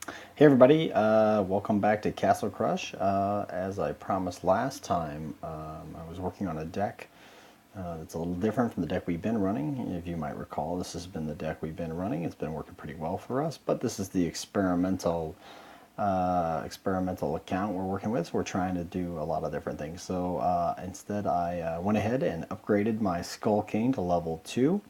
Hey everybody, welcome back to Castle Crush. As I promised last time, I was working on a deck that's a little different from the deck we've been running. If you might recall, this has been the deck we've been running. It's been working pretty well for us, but this is the experimental account we're working with. So we're trying to do a lot of different things. So instead, I went ahead and upgraded my Skull King to level 2.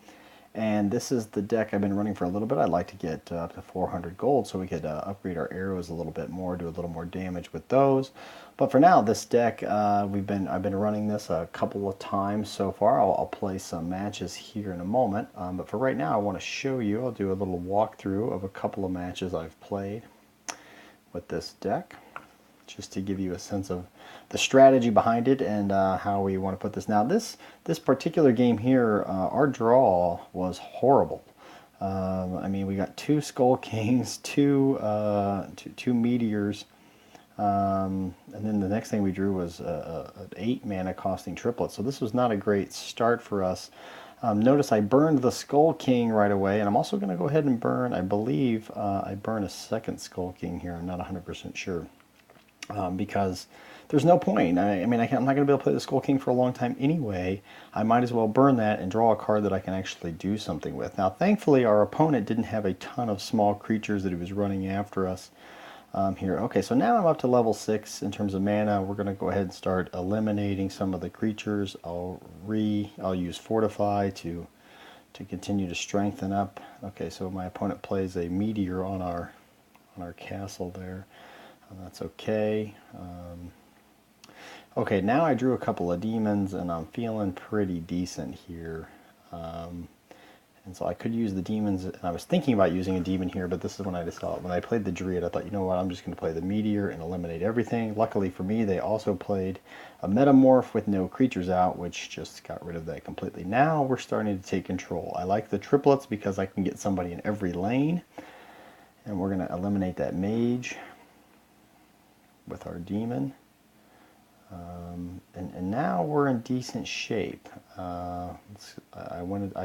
And this is the deck I've been running for a little bit. I'd like to get up to 400 gold so we could upgrade our arrows a little bit more, do a little more damage with those. But for now, this deck, I've been running this a couple of times so far. I'll play some matches here in a moment. But for right now, I want to show you, I'll do a little walkthrough of a couple of matches I've played with this deck, just to give you a sense of the strategy behind it and how we want to put this. Now, this particular game here, our draw was horrible. I mean, we got two Skull Kings, two Meteors, and then the next thing we drew was an 8 mana costing triplet. So this was not a great start for us. Notice I burned the Skull King right away, and I'm also going to go ahead and burn, I believe, I burn a second Skull King here. I'm not 100% sure. Because there's no point. I'm not going to be able to play the Skull King for a long time anyway. I might as well burn that and draw a card that I can actually do something with. Now, thankfully, our opponent didn't have a ton of small creatures that he was running after us here. Okay, so now I'm up to level 6 in terms of mana. We're going to go ahead and start eliminating some of the creatures. I'll use Fortify to continue to strengthen up. Okay, so my opponent plays a Meteor on our castle there. That's okay. Okay, now I drew a couple of demons, and I'm feeling pretty decent here. And so I could use the demons, and I was thinking about using a demon here, but this is when I decided, when I played the Druid, I thought, you know what, I'm just going to play the Meteor and eliminate everything. Luckily for me, they also played a Metamorph with no creatures out, which just got rid of that completely. Now we're starting to take control. I like the triplets because I can get somebody in every lane, and we're going to eliminate that Mage with our demon. And now we're in decent shape. I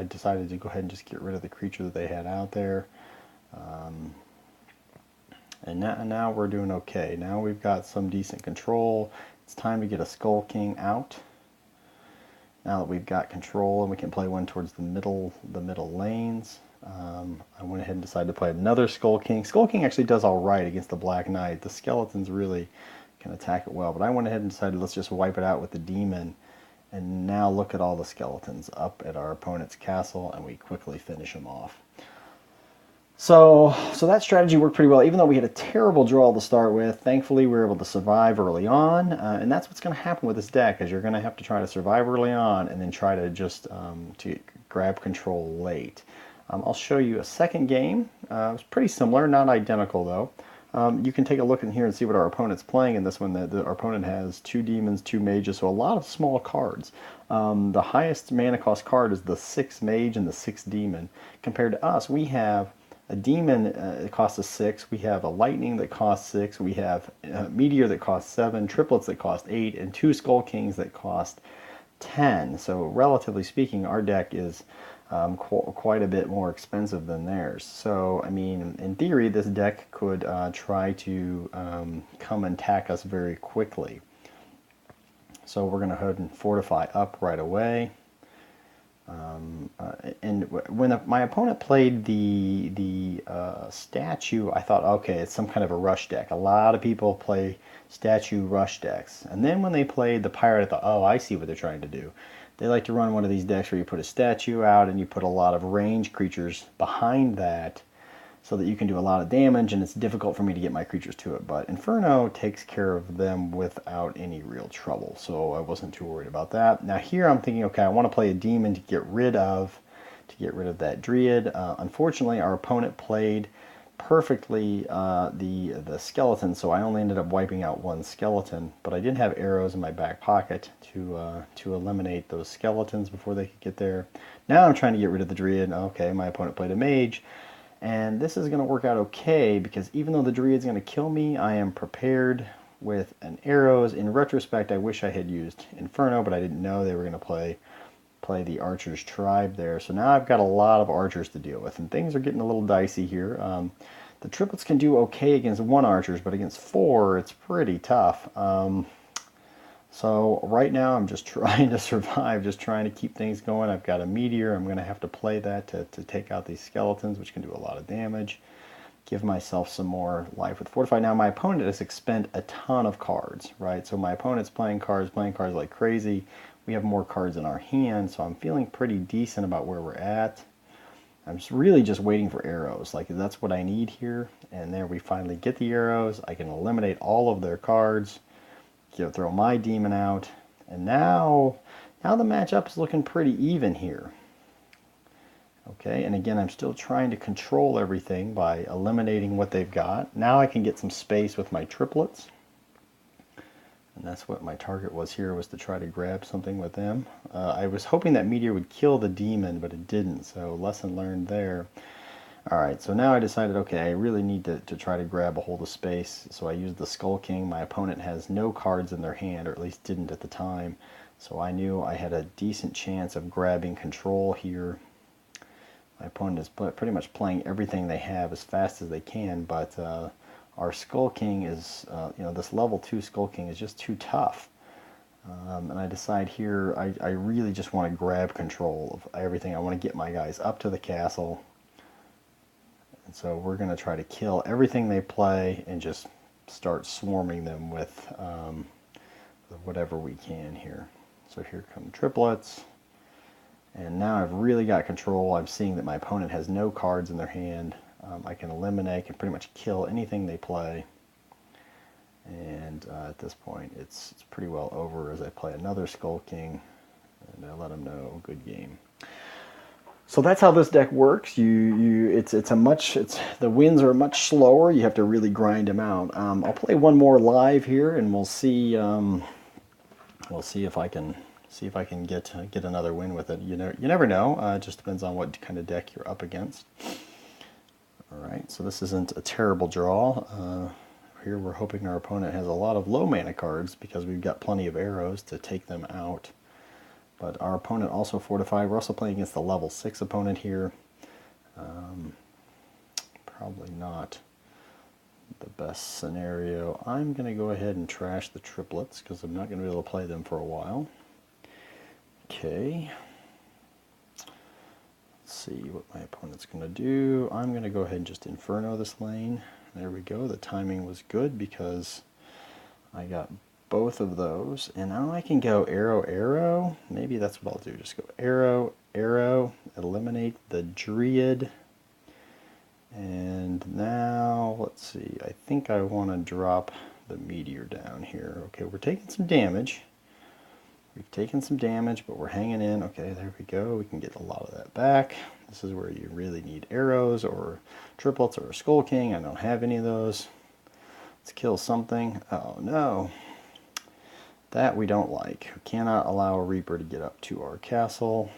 decided to go ahead and just get rid of the creature that they had out there. And now we're doing okay. Now we've got some decent control. It's time to get a Skull King out. Now that we've got control and we can play one towards the middle lanes. I went ahead and decided to play another Skull King. Skull King actually does all right against the Black Knight. The skeletons really can attack it well, but I went ahead and decided let's just wipe it out with the demon. And now look at all the skeletons up at our opponent's castle, and we quickly finish them off. So that strategy worked pretty well, even though we had a terrible draw to start with. Thankfully, we were able to survive early on, and that's what's going to happen with this deck, is you're going to have to try to survive early on and then try to just to grab control late. I'll show you a second game. It was pretty similar, not identical though. You can take a look in here and see what our opponent's playing in this one. Our opponent has 2 demons, 2 mages, so a lot of small cards. The highest mana cost card is the 6 mage and the 6 demon. Compared to us, we have a demon that costs us 6, we have a lightning that costs 6, we have a meteor that costs 7, triplets that cost 8, and 2 skull kings that cost 10. So relatively speaking, our deck is quite a bit more expensive than theirs. So, I mean, in theory, this deck could try to come and attack us very quickly. So we're going to go ahead and Fortify up right away. And when my opponent played the statue, I thought, okay, it's some kind of a rush deck. A lot of people play statue rush decks. And then when they played the pirate, I thought, oh, I see what they're trying to do. They like to run one of these decks where you put a statue out and you put a lot of range creatures behind that so that you can do a lot of damage, and it's difficult for me to get my creatures to it. But Inferno takes care of them without any real trouble, so I wasn't too worried about that. Now here I'm thinking, okay, I want to play a demon to get rid of that Druid. Unfortunately, our opponent played perfectly the skeleton, so I only ended up wiping out 1 skeleton, but I did have arrows in my back pocket to eliminate those skeletons before they could get there. Now I'm trying to get rid of the Druid. Okay, my opponent played a mage, and this is going to work out okay, because even though the Druid's going to kill me, I am prepared with an arrows. In retrospect, I wish I had used Inferno, but I didn't know they were going to play the Archer's Tribe there. So now I've got a lot of archers to deal with, and things are getting a little dicey here. The triplets can do okay against 1 archers, but against 4, it's pretty tough. So right now I'm just trying to survive, just trying to keep things going. I've got a meteor. I'm going to have to play that to take out these skeletons, which can do a lot of damage. Give myself some more life with Fortify. Now my opponent has expended a ton of cards, right? So my opponent's playing cards like crazy. We have more cards in our hand, so I'm feeling pretty decent about where we're at. I'm really just waiting for arrows. Like, that's what I need here. And there we finally get the arrows. I can eliminate all of their cards. Throw my demon out. And now the matchup is looking pretty even here. Okay, and again, I'm still trying to control everything by eliminating what they've got. Now I can get some space with my triplets. And that's what my target was here, was to try to grab something with them. I was hoping that meteor would kill the demon, but it didn't, so lesson learned there. Alright, so now I decided, okay, I really need to try to grab a hold of space, so I used the Skull King. My opponent has no cards in their hand, or at least didn't at the time, so I knew I had a decent chance of grabbing control here. My opponent is pretty much playing everything they have as fast as they can, but our Skull King is, this level 2 Skull King is just too tough. And I decide here, I really just want to grab control of everything. I want to get my guys up to the castle. And so we're going to try to kill everything they play and just start swarming them with whatever we can here. So here come triplets. And now I've really got control. I'm seeing that my opponent has no cards in their hand. I can eliminate, can pretty much kill anything they play. And at this point, it's pretty well over as I play another Skull King, and I let them know, good game. So that's how this deck works. The wins are much slower. You have to really grind them out. I'll play one more live here, and we'll see. We'll see if I can get another win with it. You never know. It just depends on what kind of deck you're up against. Alright, so this isn't a terrible draw. Here we're hoping our opponent has a lot of low mana cards because we've got plenty of arrows to take them out. But our opponent also fortified. We're also playing against the level 6 opponent here. Probably not the best scenario. I'm going to go ahead and trash the triplets because I'm not going to be able to play them for a while. Okay. See what my opponent's going to do. I'm going to go ahead and just Inferno this lane. There we go. The timing was good because I got both of those. And now I can go arrow, arrow. Maybe that's what I'll do. Just go arrow, arrow, eliminate the Druid. And now, let's see. I think I want to drop the meteor down here. Okay, we're taking some damage. We've taken some damage, but we're hanging in. Okay, there we go. We can get a lot of that back. This is where you really need arrows or triplets or a Skull King. I don't have any of those. Let's kill something. Oh, no. That we don't like. We cannot allow a Reaper to get up to our castle.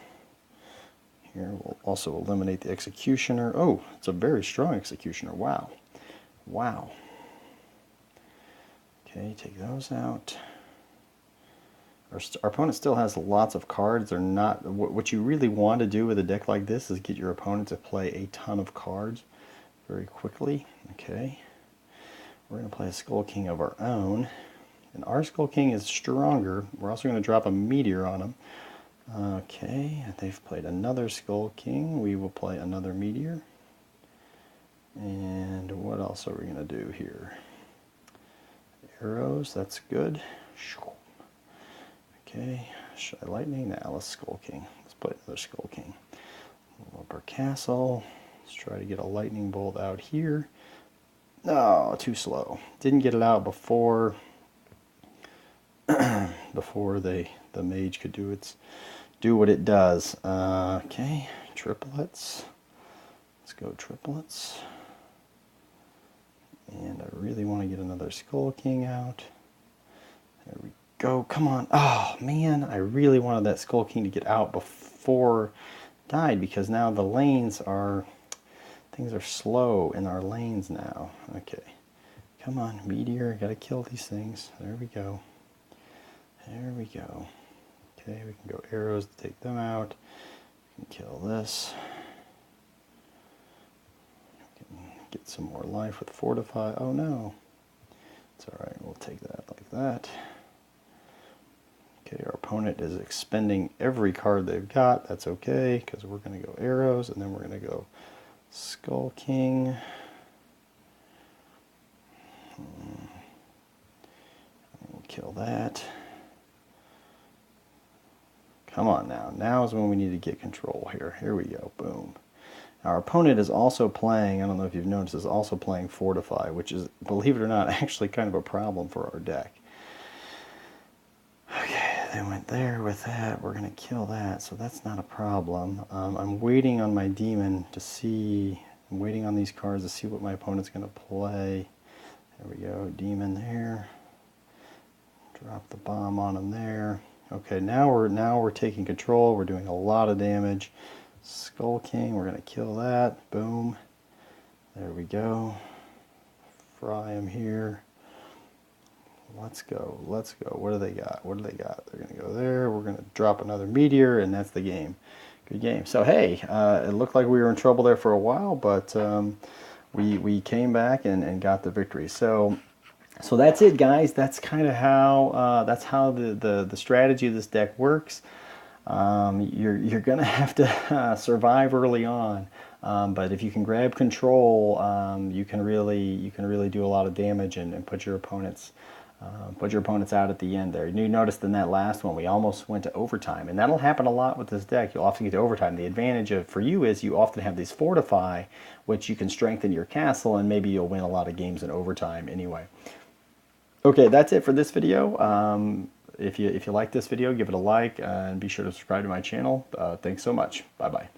Here, we'll also eliminate the Executioner. Oh, it's a very strong Executioner. Wow. Wow. Okay, take those out. Our opponent still has lots of cards. They're not. What you really want to do with a deck like this is get your opponent to play a ton of cards very quickly. Okay. We're going to play a Skull King of our own. And our Skull King is stronger. We're also going to drop a meteor on him. Okay, they've played another Skull King. We will play another meteor. And what else are we going to do here? Arrows, that's good. Okay, should I lightning? Nah, let's Skull King. Let's play another Skull King. Upper castle. Let's try to get a lightning bolt out here. No, too slow. Didn't get it out before the mage could do what it does. Okay, triplets. Let's go triplets. And I really want to get another Skull King out. There we go. Come on. Oh, man. I really wanted that Skull King to get out before it died because now the lanes are... Things are slow in our lanes now. Okay. Come on, meteor. Gotta kill these things. There we go. There we go. Okay, we can go arrows to take them out. We can kill this. Get some more life with Fortify. Oh no. It's alright, we'll take that like that. Okay, our opponent is expending every card they've got. That's okay, because we're going to go arrows, and then we're going to go Skull King. We'll kill that. Come on now. Now is when we need to get control here. Here we go. Boom. Our opponent is also playing, I don't know if you've noticed, is also playing Fortify, which is, believe it or not, actually kind of a problem for our deck. Okay, they went there with that. We're going to kill that, so that's not a problem. I'm waiting on my demon to see, I'm waiting on these cards to see what my opponent's going to play. There we go, demon there. Drop the bomb on him there. Okay, now we're taking control. We're doing a lot of damage. Skull King, we're going to kill that. Boom. There we go. Fry him here. Let's go. Let's go. What do they got? What do they got? They're going to go there. We're going to drop another meteor, and that's the game. Good game. So, hey, it looked like we were in trouble there for a while, but we came back and got the victory. So that's it, guys. That's kind of how the strategy of this deck works. You're gonna have to survive early on, but if you can grab control, you can really do a lot of damage and put your opponents out at the end there. You noticed in that last one we almost went to overtime, and that'll happen a lot with this deck. You'll often get to overtime. The advantage for you is you often have these Fortify, which you can strengthen your castle, and maybe you'll win a lot of games in overtime anyway. Okay, that's it for this video. If you like this video, give it a like and be sure to subscribe to my channel. Thanks so much. Bye-bye.